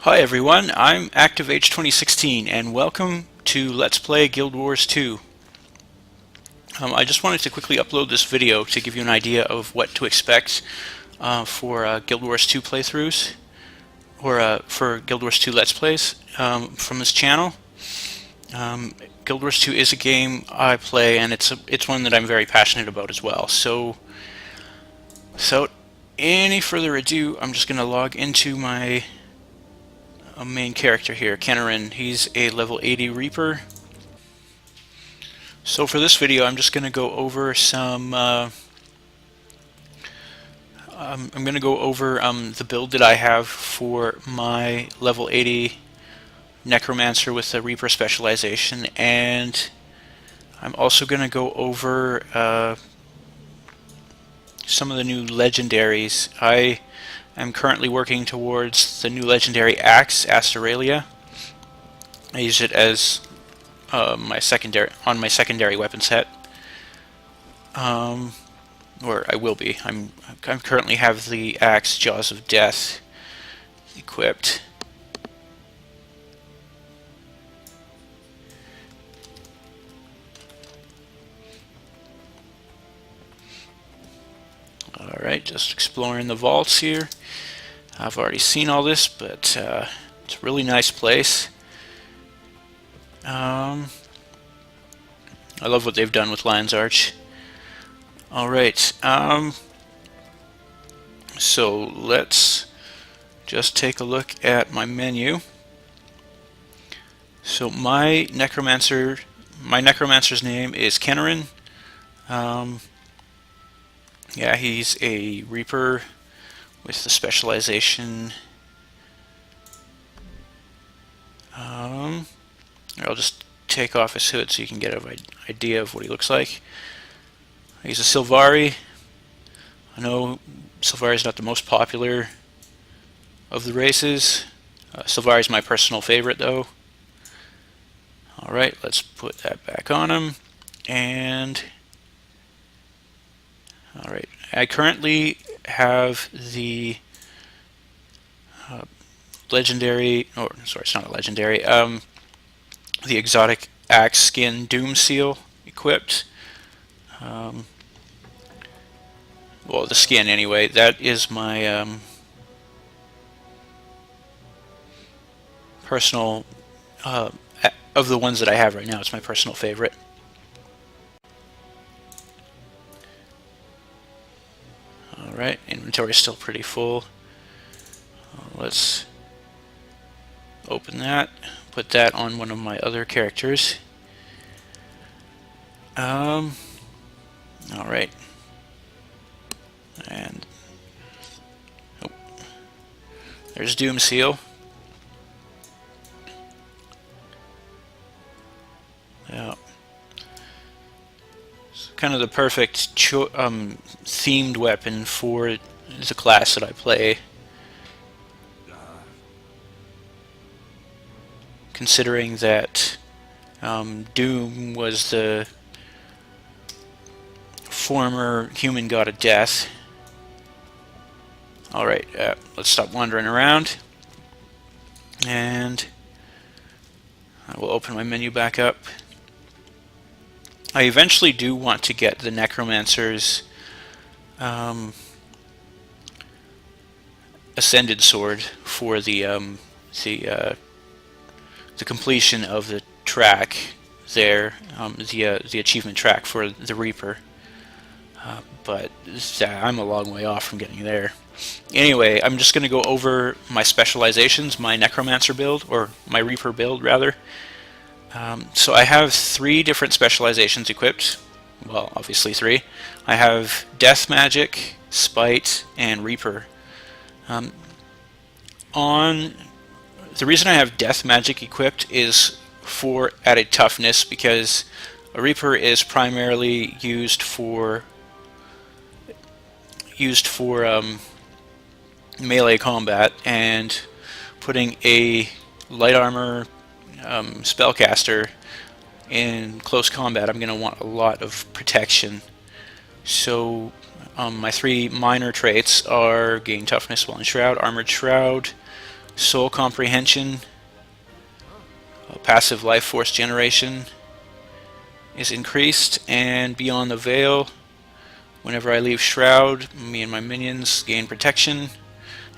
Hi everyone, I'm ActiveH2016 and welcome to Let's Play Guild Wars 2. I just wanted to quickly upload this video to give you an idea of what to expect for Guild Wars 2 playthroughs, or for Guild Wars 2 Let's Plays from this channel. Guild Wars 2 is a game I play, and it's one that I'm very passionate about as well. So without any further ado, I'm just going to log into my main character here, Kennerin. He's a level 80 Reaper. So for this video, I'm just going to go over some. I'm going to go over the build that I have for my level 80 Necromancer with the Reaper specialization, and I'm also going to go over some of the new legendaries. I am currently working towards the new legendary axe, Asteralia. I use it as my secondary weapon set, or I will be. I currently have the axe Jaws of Death equipped. Alright, just exploring the vaults here. I've already seen all this, but it's a really nice place. I love what they've done with Lion's Arch. Alright, so let's just take a look at my menu. So my Necromancer's name is Kennerin. Yeah, he's a Reaper with the specialization. I'll just take off his hood so you can get an idea of what he looks like. He's a Sylvari. I know Sylvari is not the most popular of the races. Sylvari is my personal favorite, though. Alright, let's put that back on him. And alright, I currently have the legendary, or sorry, it's not a legendary, the exotic axe skin Doom Seal equipped. Well, the skin anyway. That is my personal, of the ones that I have right now, it's my personal favorite. Alright, inventory is still pretty full. Let's open that, put that on one of my other characters. Alright. And there's Doom Seal. Yeah. It's kind of the perfect themed weapon for the class that I play. Considering that Doom was the former human god of death. Alright, let's stop wandering around, and I will open my menu back up. I eventually do want to get the Necromancer's Ascended Sword for the completion of the track there, the achievement track for the Reaper. But I'm a long way off from getting there. Anyway, I'm just going to go over my specializations, my Necromancer build, or my Reaper build rather. So I have 3 different specializations equipped. Well, obviously 3. I have Death Magic, Spite, and Reaper. The reason I have Death Magic equipped is for added toughness, because a Reaper is primarily used for melee combat, and putting a light armor spellcaster in close combat, I'm going to want a lot of protection. So my 3 minor traits are Gain Toughness while in Shroud, Armored Shroud, Soul Comprehension, passive life force generation is increased, and Beyond the Veil, whenever I leave Shroud, me and my minions gain protection.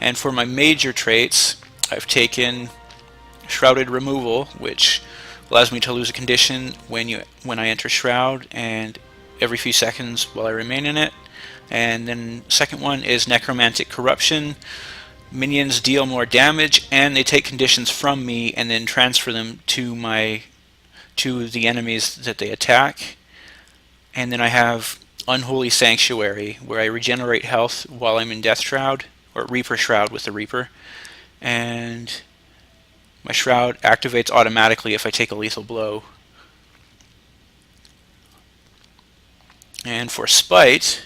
And for my major traits, I've taken Shrouded Removal, which allows me to lose a condition when I enter Shroud and every few seconds while I remain in it. And then second one is Necromantic Corruption. Minions deal more damage and they take conditions from me and then transfer them to the enemies that they attack. And then I have Unholy Sanctuary, where I regenerate health while I'm in Death Shroud, or Reaper Shroud with the Reaper. And my Shroud activates automatically if I take a lethal blow. And for Spite,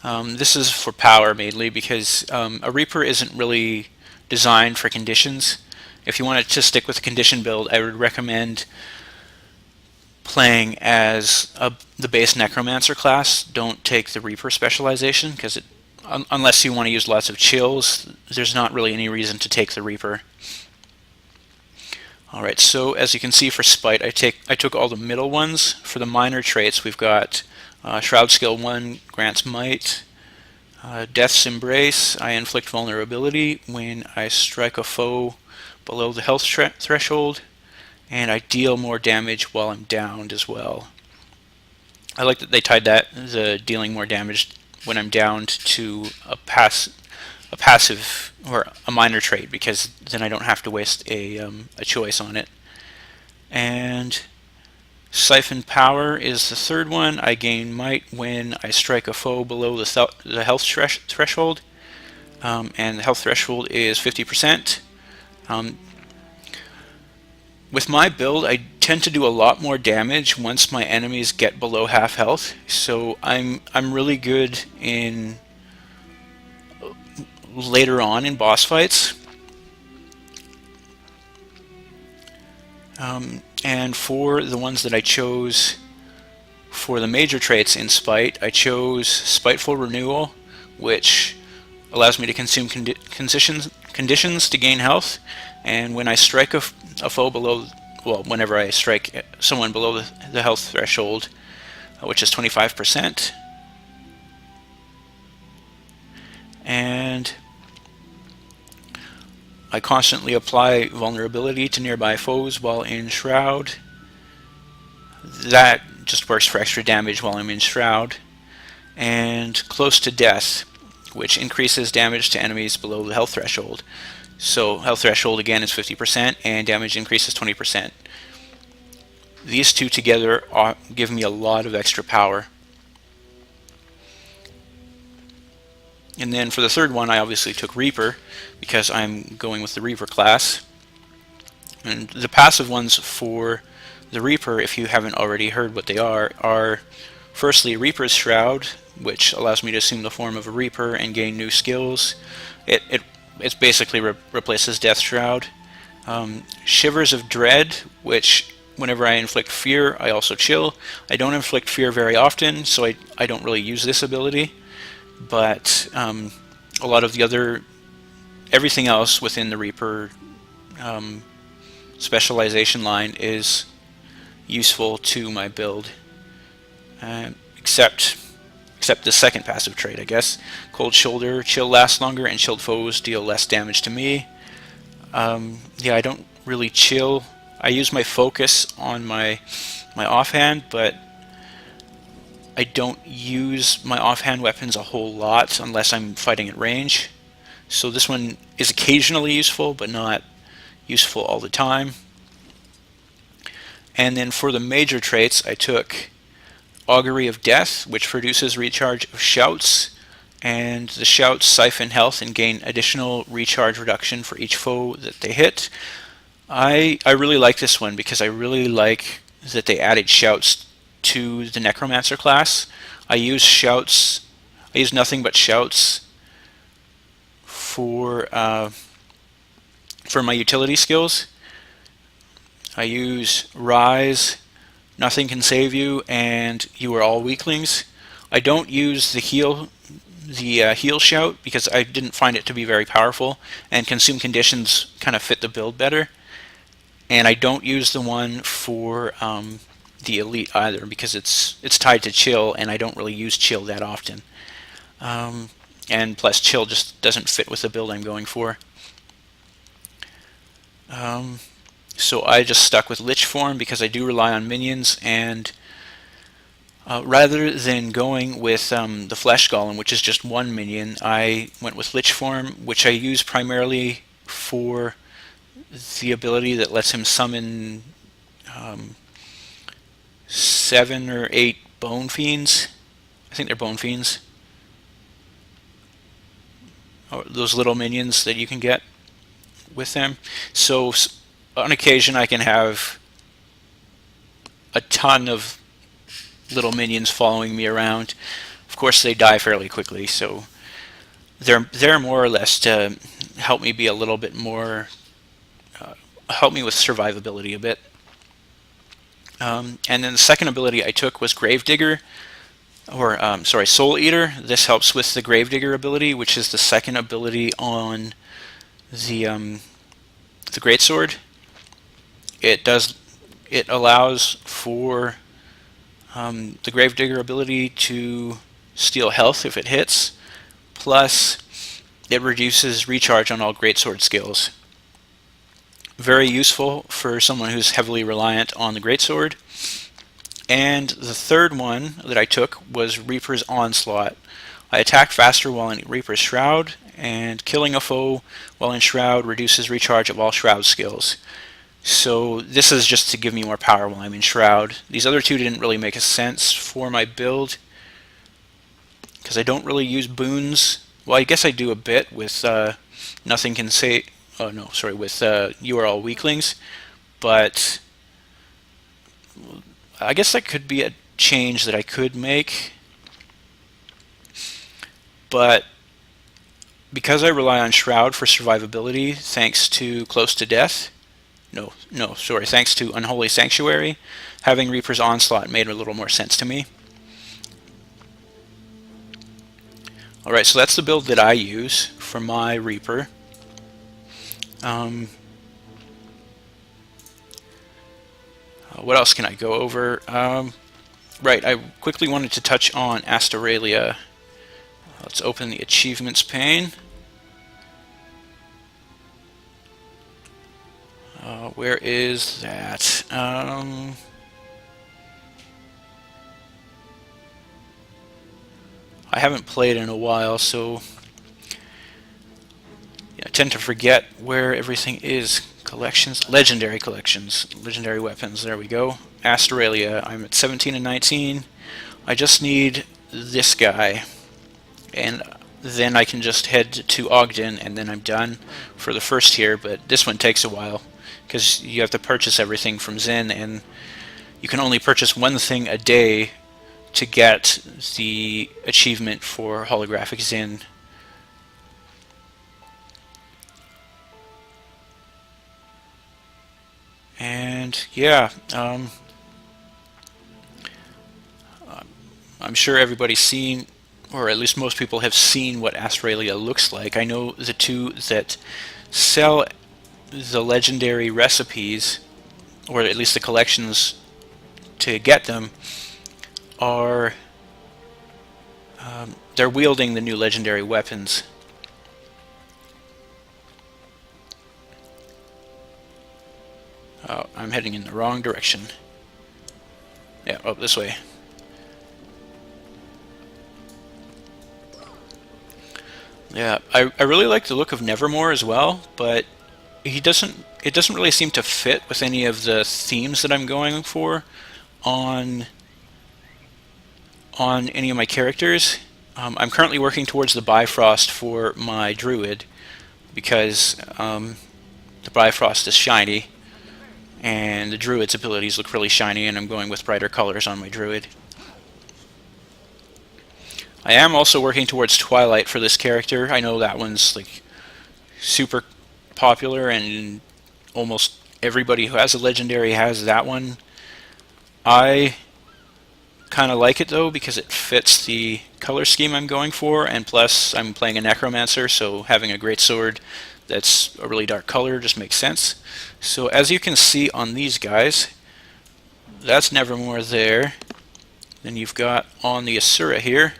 this is for power mainly, because a Reaper isn't really designed for conditions. If you wanted to stick with a condition build, I would recommend playing as the base Necromancer class. Don't take the Reaper specialization, because unless you want to use lots of chills, there's not really any reason to take the Reaper. Alright, so as you can see for Spite, I took all the middle ones. For the minor traits, we've got Shroud Skill 1 grants Might, Death's Embrace, I inflict vulnerability when I strike a foe below the health threshold, and I deal more damage while I'm downed as well. I like that they tied the dealing more damage when I'm downed to a passive or a minor trait, because then I don't have to waste a choice on it. And Siphon Power is the third one. I gain Might when I strike a foe below the health threshold, and the health threshold is 50%. With my build, I tend to do a lot more damage once my enemies get below half health, so I'm really good in later on in boss fights. And for the ones that I chose for the major traits in Spite, I chose Spiteful Renewal, which allows me to consume conditions to gain health, and when I strike a foe below, well, whenever I strike someone below the health threshold, which is 25%. And I constantly apply vulnerability to nearby foes while in Shroud. That just works for extra damage while I'm in Shroud. And Close to Death, which increases damage to enemies below the health threshold. So health threshold again is 50% and damage increases 20%. These two together give me a lot of extra power. And then for the third one, I obviously took Reaper, because I'm going with the Reaper class. And the passive ones for the Reaper, if you haven't already heard what they are firstly Reaper's Shroud, which allows me to assume the form of a Reaper and gain new skills. It basically replaces Death Shroud. Shivers of Dread, which whenever I inflict fear, I also chill. I don't inflict fear very often, so I don't really use this ability. But a lot of the everything else within the Reaper specialization line is useful to my build, except the second passive trait, I guess. Cold Shoulder, chill lasts longer, and chilled foes deal less damage to me. Yeah, I don't really chill. I use my focus on my offhand, but I don't use my offhand weapons a whole lot unless I'm fighting at range. So this one is occasionally useful, but not useful all the time. And then for the major traits, I took Augury of Death, which produces recharge of shouts, and the shouts siphon health and gain additional recharge reduction for each foe that they hit. I really like this one because I really like that they added shouts to the Necromancer class. I use nothing but shouts for my utility skills. I use Rise, Nothing Can Save You, and You Are All Weaklings. I don't use the heal the heal shout because I didn't find it to be very powerful, and consume conditions kind of fit the build better. And I don't use the one for the elite either because it's tied to chill, and I don't really use chill that often. And plus, chill just doesn't fit with the build I'm going for. So I just stuck with Lich form because I do rely on minions, and rather than going with the Flesh Golem, which is just one minion, I went with Lich form, which I use primarily for the ability that lets him summon 7 or 8 Bone Fiends. I think they're Bone Fiends. Or those little minions that you can get with them. So on occasion I can have a ton of little minions following me around. Of course they die fairly quickly, so they're more or less to help me be a little bit more help me with survivability a bit. And then the second ability I took was Gravedigger, or sorry, Soul Eater. This helps with the Gravedigger ability, which is the second ability on the Greatsword. It allows for the Gravedigger ability to steal health if it hits, plus it reduces recharge on all Greatsword skills. Very useful for someone who's heavily reliant on the Greatsword. And the third one that I took was Reaper's Onslaught. I attack faster while in Reaper's Shroud, and killing a foe while in Shroud reduces recharge of all Shroud skills. So this is just to give me more power while I'm in Shroud. These other two didn't really make a sense for my build because I don't really use boons. Well, I guess I do a bit with Nothing Can Say. Oh no, sorry, with You Are All Weaklings, but I guess that could be a change that I could make. But because I rely on Shroud for survivability, thanks to Close to Death, thanks to Unholy Sanctuary, having Reaper's Onslaught made a little more sense to me. Alright, so that's the build that I use for my Reaper. What else can I go over? Right, I quickly wanted to touch on Astoralia. Let's open the achievements pane. Where is that? I haven't played in a while, so I tend to forget where everything is. Collections, legendary collections, legendary weapons. There we go. Astoralia. I'm at 17 and 19. I just need this guy, and then I can just head to Ogden, and then I'm done for the first tier. But this one takes a while because you have to purchase everything from Zen, and you can only purchase one thing a day to get the achievement for holographic Zen. And yeah, I'm sure everybody's seen, or at least most people have seen what Astoralia looks like. I know the two that sell the legendary recipes, or at least the collections to get them, are they're wielding the new legendary weapons. Oh, I'm heading in the wrong direction. Yeah, oh, this way. Yeah, I really like the look of Nevermore as well, but it doesn't really seem to fit with any of the themes that I'm going for on any of my characters. I'm currently working towards the Bifrost for my Druid because the Bifrost is shiny, and the Druid's abilities look really shiny, and I'm going with brighter colors on my Druid. I am also working towards Twilight for this character. I know that one's like super popular, and almost everybody who has a legendary has that one. I kind of like it though because it fits the color scheme I'm going for, and plus I'm playing a necromancer, so having a greatsword that's a really dark color just makes sense. So as you can see on these guys, that's Nevermore there. Then you've got on the Asura here,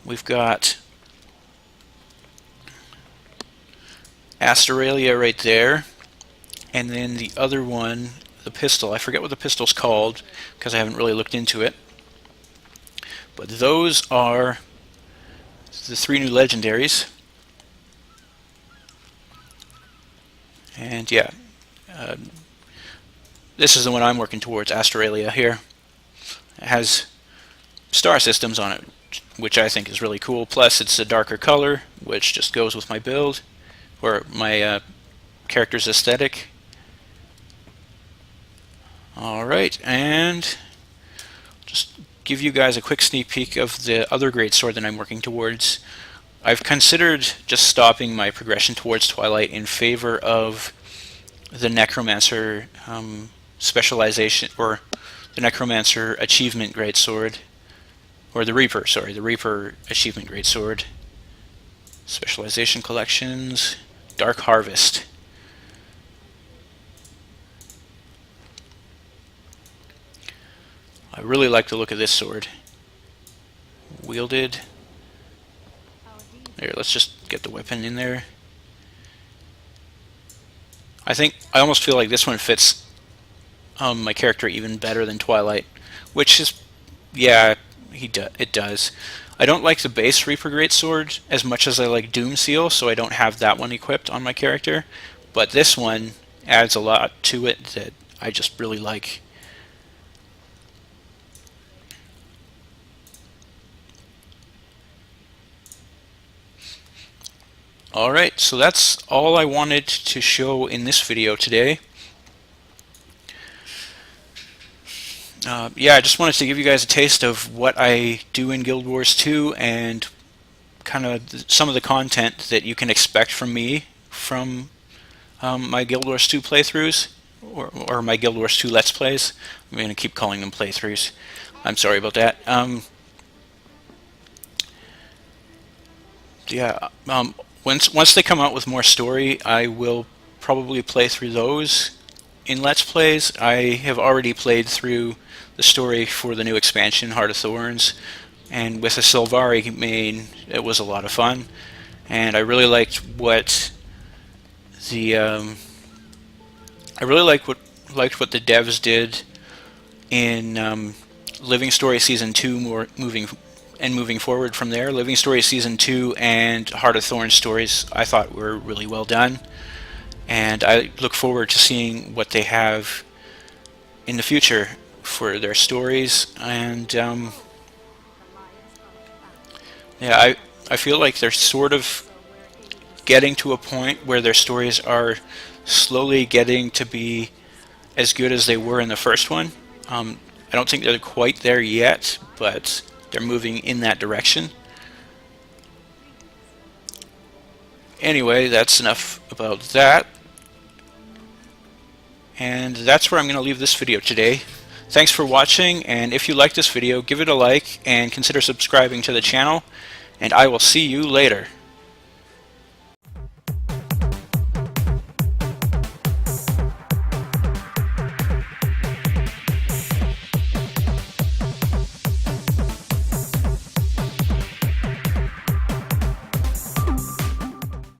we've got Astoralia right there, and then the other one, the pistol, I forget what the pistol's called because I haven't really looked into it, but those are the 3 new legendaries. And yeah, this is the one I'm working towards, Astoralia here. It has star systems on it, which I think is really cool, plus it's a darker color, which just goes with my build, or my character's aesthetic. Alright, and just give you guys a quick sneak peek of the other greatsword that I'm working towards. I've considered just stopping my progression towards Twilight in favor of the Necromancer specialization, or the Necromancer achievement greatsword, or the Reaper, sorry, the Reaper achievement greatsword. Specialization collections, Dark Harvest. I really like the look of this sword. Wielded. There, let's just get the weapon in there. I almost feel like this one fits my character even better than Twilight, which is, yeah, it does. I don't like the base Reaper Greatsword as much as I like Doomseal, so I don't have that one equipped on my character, but this one adds a lot to it that I just really like. Alright, so that's all I wanted to show in this video today. Yeah, I just wanted to give you guys a taste of what I do in Guild Wars 2 and kind of some of the content that you can expect from me from my Guild Wars 2 playthroughs, or my Guild Wars 2 Let's Plays. I'm going to keep calling them playthroughs. I'm sorry about that. Yeah, once they come out with more story, I will probably play through those in Let's Plays. I have already played through the story for the new expansion, Heart of Thorns, and with a Sylvari main, it was a lot of fun. And I really liked what the liked what the devs did in Living Story Season 2, moving forward from there. Living Story Season 2 and Heart of Thorns stories I thought were really well done, and I look forward to seeing what they have in the future for their stories. And yeah, I feel like they're sort of getting to a point where their stories are slowly getting to be as good as they were in the first one. I don't think they're quite there yet, but they're moving in that direction. Anyway, that's enough about that. And that's where I'm going to leave this video today. Thanks for watching, and if you like this video, give it a like and consider subscribing to the channel, and I will see you later.